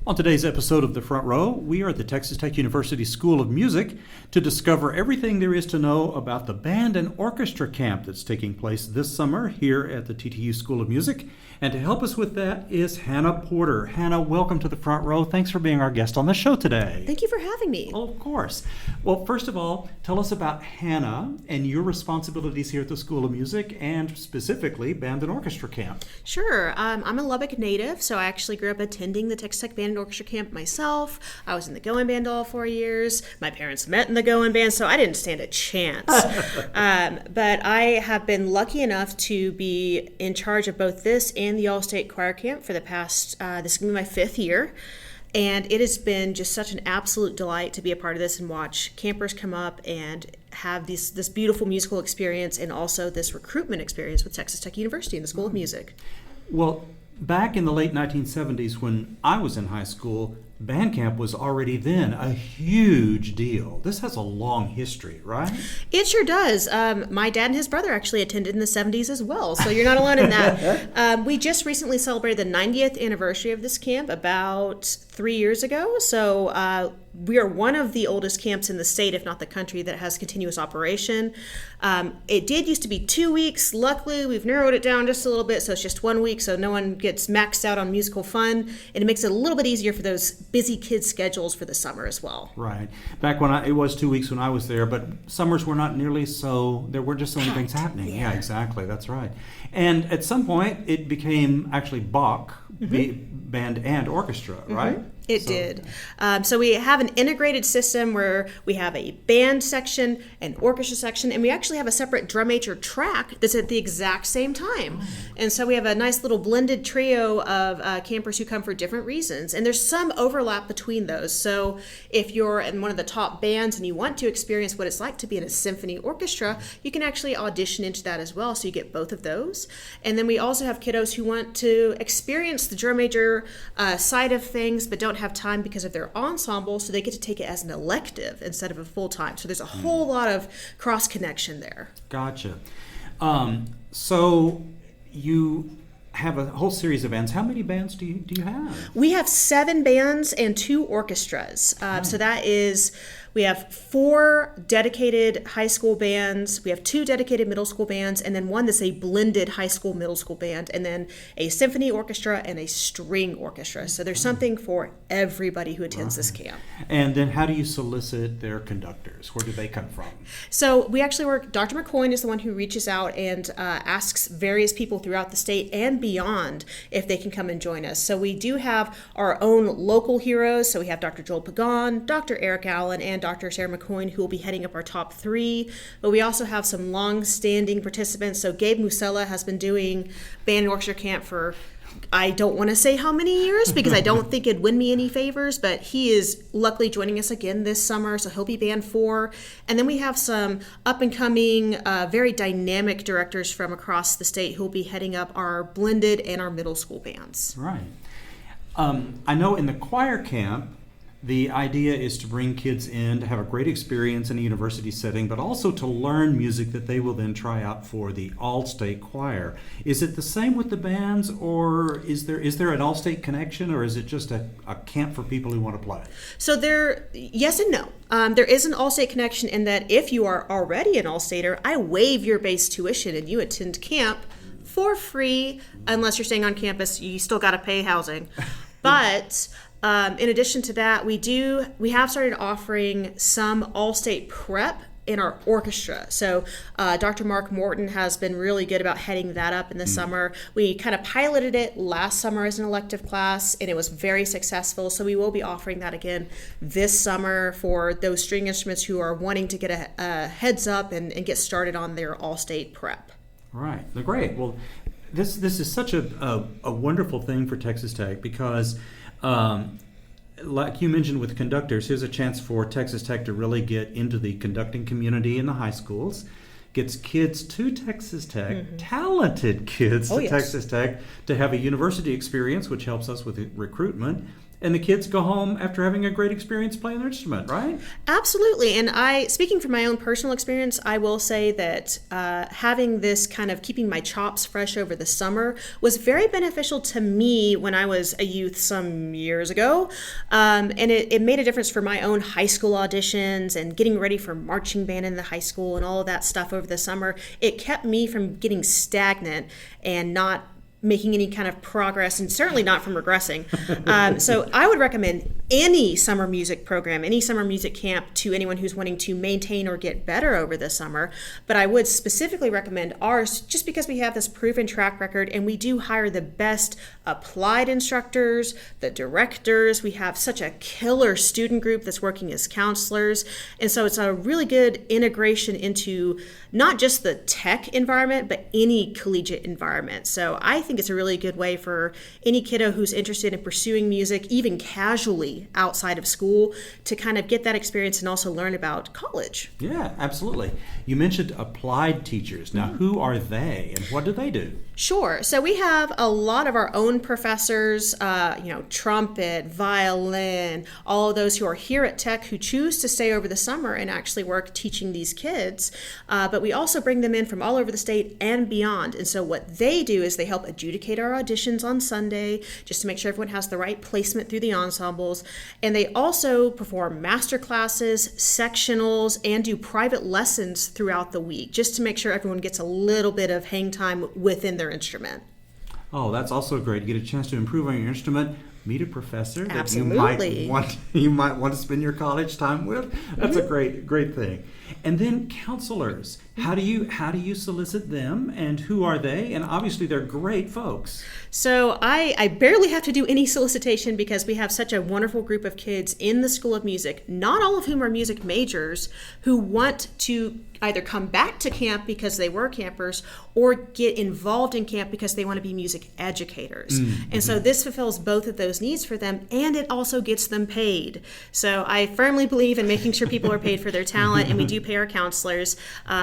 On today's episode of The Front Row, we are at the Texas Tech University School of Music to discover everything there is to know about the Band and Orchestra camp that's taking place this summer here at the TTU School of Music. And to help us with that is Hannah Porter. Hannah, welcome to The Front Row. Thanks for being our guest on the show today. Thank you for having me. Oh, of course. Well, first of all, tell us about Hannah and your responsibilities here at the School of Music and specifically Band and Orchestra camp. Sure. I'm a Lubbock native, so I actually grew up attending the Texas Tech Band and Orchestra camp myself. I was in the Going Band all 4 years. My parents met in the Going Band, so I didn't stand a chance. But I have been lucky enough to be in charge of both this and the All-State Choir Camp for the past, this is going to be my 5th year. And it has been just such an absolute delight to be a part of this and watch campers come up and have this beautiful musical experience and also this recruitment experience with Texas Tech University and the School of Music. Well, back in the late 1970s when I was in high school, band camp was already then a huge deal. This has a long history, right? It sure does. My dad and his brother actually attended in the 70s as well, so you're not alone in that. We just recently celebrated the 90th anniversary of this camp about 3 years ago, so we are one of the oldest camps in the state, if not the country, that has continuous operation. It did used to be 2 weeks. Luckily, we've narrowed it down just a little bit, so it's just 1 week, so no one gets maxed out on musical fun, and it makes it a little bit easier for those busy kids' schedules for the summer as well. Right. Back when it was 2 weeks when I was there, but summers were not nearly so, there were just so many things happening. Yeah, exactly. That's right. And at some point, it became actually Bach, Band and Orchestra, right? It did. So we have an integrated system where we have a band section, an orchestra section, and we actually have a separate drum major track that's at the exact same time. And so we have a nice little blended trio of campers who come for different reasons. And there's some overlap between those. So if you're in one of the top bands and you want to experience what it's like to be in a symphony orchestra, you can actually audition into that as well. So you get both of those. And then we also have kiddos who want to experience the drum major side of things, but don't have time because of their ensemble, so they get to take it as an elective instead of a full-time. So there's a whole lot of cross-connection there. Gotcha. So you have a whole series of bands. How many bands do you have? We have 7 bands and 2 orchestras. So that is, we have 4 dedicated high school bands, we have 2 dedicated middle school bands, and then one that's a blended high school middle school band, and then a symphony orchestra and a string orchestra. So there's something for everybody who attends this camp. And then how do you solicit their conductors? Where do they come from? So we actually work, Dr. McCoy is the one who reaches out and asks various people throughout the state and beyond if they can come and join us. So we do have our own local heroes. So we have Dr. Joel Pagan, Dr. Eric Allen, and Dr. Sarah McCoy, who will be heading up our top 3. But we also have some long-standing participants. So Gabe Musella has been doing band and orchestra camp for, I don't want to say how many years because I don't think it'd win me any favors, but he is luckily joining us again this summer, so he'll be band 4. And then we have some up-and-coming, very dynamic directors from across the state who will be heading up our blended and our middle school bands. Right. I know in the choir camp, the idea is to bring kids in to have a great experience in a university setting, but also to learn music that they will then try out for the all-state choir. Is it the same with the bands, or is there an all-state connection, or is it just a camp for people who want to play? So yes and no. There is an all-state connection in that if you are already an all-stater, I waive your base tuition and you attend camp for free, unless you're staying on campus. You still got to pay housing. But in addition to that, we have started offering some all-state prep in our orchestra. So Dr. Mark Morton has been really good about heading that up in the summer. We kind of piloted it last summer as an elective class, and it was very successful. So we will be offering that again this summer for those string instruments who are wanting to get a heads up and get started on their all-state prep. Right. Great. Well, this is such a wonderful thing for Texas Tech because like you mentioned with conductors, here's a chance for Texas Tech to really get into the conducting community in the high schools, gets kids to Texas Tech, talented kids to Texas Tech, to have a university experience, which helps us with recruitment, and the kids go home after having a great experience playing their instrument, right? Absolutely. And speaking from my own personal experience, I will say that having this kind of keeping my chops fresh over the summer was very beneficial to me when I was a youth some years ago. And it made a difference for my own high school auditions and getting ready for marching band in the high school and all of that stuff over the summer. It kept me from getting stagnant and not making any kind of progress, and certainly not from regressing. So I would recommend any summer music program, any summer music camp to anyone who's wanting to maintain or get better over the summer. But I would specifically recommend ours just because we have this proven track record and we do hire the best applied instructors, the directors. We have such a killer student group that's working as counselors. And so it's a really good integration into not just the tech environment, but any collegiate environment. So I think it's a really good way for any kiddo who's interested in pursuing music, even casually outside of school, to kind of get that experience and also learn about college. Yeah, absolutely. You mentioned applied teachers. Now, who are they and what do they do? Sure. So we have a lot of our own professors, trumpet, violin, all of those who are here at Tech who choose to stay over the summer and actually work teaching these kids. But we also bring them in from all over the state and beyond. And so what they do is they help adjudicate our auditions on Sunday, just to make sure everyone has the right placement through the ensembles. And they also perform master classes, sectionals, and do private lessons throughout the week, just to make sure everyone gets a little bit of hang time within their instrument. Oh, that's also great. You get a chance to improve on your instrument, meet a professor that Absolutely. you might want to spend your college time with. That's a great thing. And then counselors. How do you solicit them, and who are they? And obviously they're great folks. So I barely have to do any solicitation because we have such a wonderful group of kids in the School of Music, not all of whom are music majors, who want to either come back to camp because they were campers or get involved in camp because they want to be music educators. And so this fulfills both of those needs for them, and it also gets them paid. So I firmly believe in making sure people are paid for their talent, and we do pay our counselors.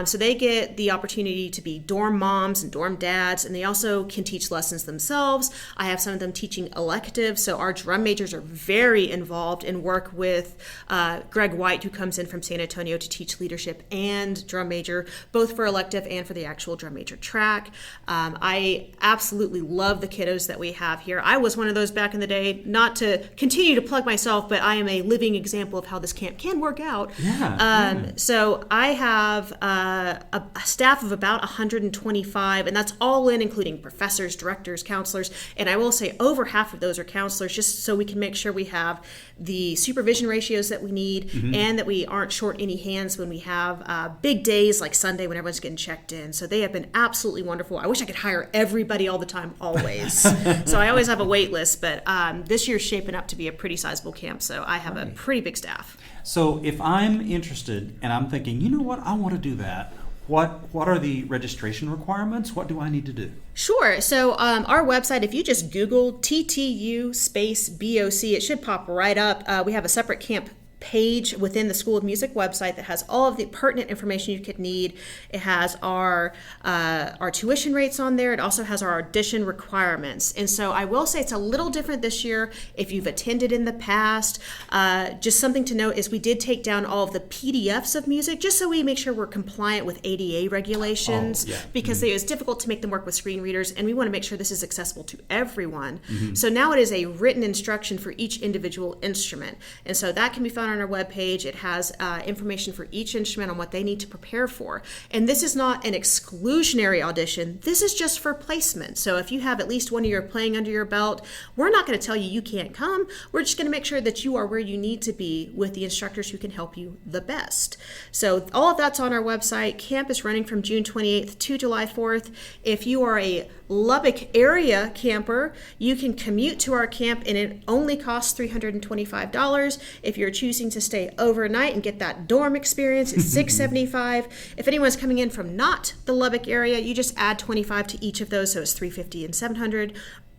So they get the opportunity to be dorm moms and dorm dads, and they also can teach lessons themselves. I have some of them teaching electives, so our drum majors are very involved and work with Greg White, who comes in from San Antonio to teach leadership and drum major, both for elective and for the actual drum major track. I absolutely love the kiddos that we have here. I was one of those back in the day, not to continue to plug myself, but I am a living example of how this camp can work out. So I have a staff of about 125, and that's all in, including professors, directors, counselors, and I will say over half of those are counselors, just so we can make sure we have the supervision ratios that we need, and that we aren't short any hands when we have big days like Sunday when everyone's getting checked in. So they have been absolutely wonderful. I wish I could hire everybody all the time, always. So I always have a wait list, but this year's shaping up to be a pretty sizable camp, so I have a pretty big staff. So if I'm interested and I'm thinking, you know what, I want to do that, what are the registration requirements? What do I need to do? Sure. So our website, if you just Google TTU space BOC, it should pop right up. We have a separate camp page within the School of Music website that has all of the pertinent information you could need. It has our tuition rates on there. It also has our audition requirements. And so I will say it's a little different this year if you've attended in the past. Just something to note is we did take down all of the PDFs of music just so we make sure we're compliant with ADA regulations, because it was difficult to make them work with screen readers, and we want to make sure this is accessible to everyone. So now it is a written instruction for each individual instrument. And so that can be found on our webpage. It has information for each instrument on what they need to prepare for. And this is not an exclusionary audition. This is just for placement. So if you have at least 1 year of playing under your belt, we're not going to tell you you can't come. We're just going to make sure that you are where you need to be with the instructors who can help you the best. So all of that's on our website. Camp is running from June 28th to July 4th. If you are a Lubbock area camper, you can commute to our camp, and it only costs $325. If you're choosing to stay overnight and get that dorm experience, it's $675. If anyone's coming in from not the Lubbock area, you just add $25 to each of those, so it's $350 and $700.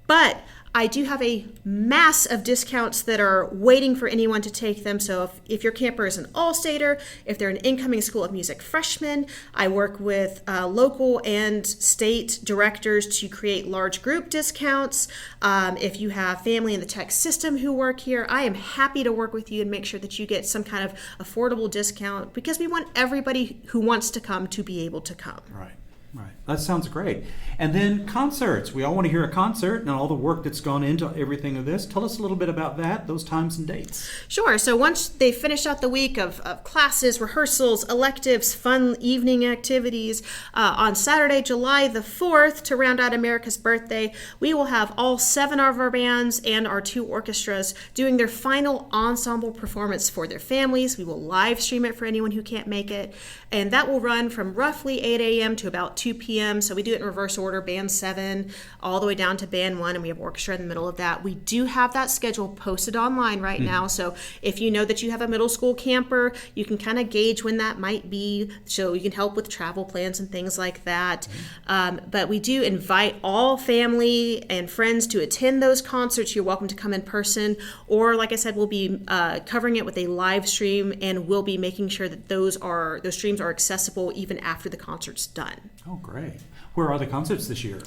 But I do have a mass of discounts that are waiting for anyone to take them. So if your camper is an all-stater, if they're an incoming School of Music freshman, I work with local and state directors to create large group discounts. If you have family in the tech system who work here, I am happy to work with you and make sure that you get some kind of affordable discount, because we want everybody who wants to come to be able to come. Right. Right. That sounds great. And then concerts. We all want to hear a concert and all the work that's gone into everything of this. Tell us a little bit about that, those times and dates. Sure. So once they finish out the week of classes, rehearsals, electives, fun evening activities, on Saturday, July the 4th, to round out America's birthday, we will have all 7 of our bands and our 2 orchestras doing their final ensemble performance for their families. We will live stream it for anyone who can't make it. And that will run from roughly 8 a.m. to about 2 p.m. So we do it in reverse order, band 7 all the way down to band 1, and we have orchestra in the middle of that. We do have that schedule posted online right now. So if you know that you have a middle school camper, you can kind of gauge when that might be, so you can help with travel plans and things like that. But we do invite all family and friends to attend those concerts. You're welcome to come in person, or like I said, we'll be covering it with a live stream, and we'll be making sure that those streams are accessible even after the concert's done. Oh, great. Where are the concerts this year?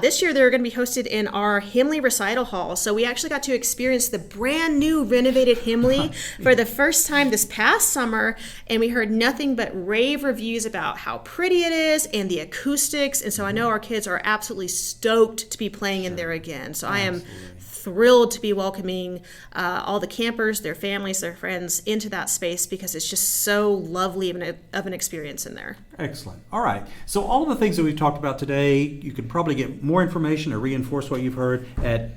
This year they're going to be hosted in our Himley Recital Hall. So we actually got to experience the brand new renovated Himley for the first time this past summer, and we heard nothing but rave reviews about how pretty it is and the acoustics. And so I know our kids are absolutely stoked to be playing in there again. So I am thrilled to be welcoming all the campers, their families, their friends into that space, because it's just so lovely of an experience in there. Excellent. All right. So all of the things that we've talked about today, you can probably get more information or reinforce what you've heard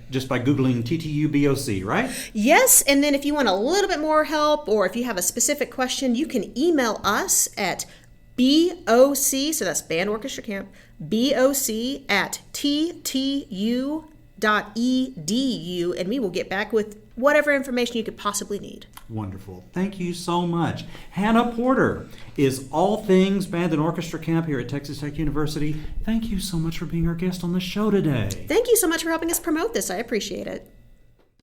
just by Googling TTU BOC, right? Yes. And then if you want a little bit more help, or if you have a specific question, you can email us at BOC, so that's Band Orchestra Camp, BOC at TTU.edu, and we will get back with whatever information you could possibly need. Wonderful. Thank you so much. Hannah Porter is all things Band and Orchestra Camp here at Texas Tech University. Thank you so much for being our guest on the show today. Thank you so much for helping us promote this. I appreciate it.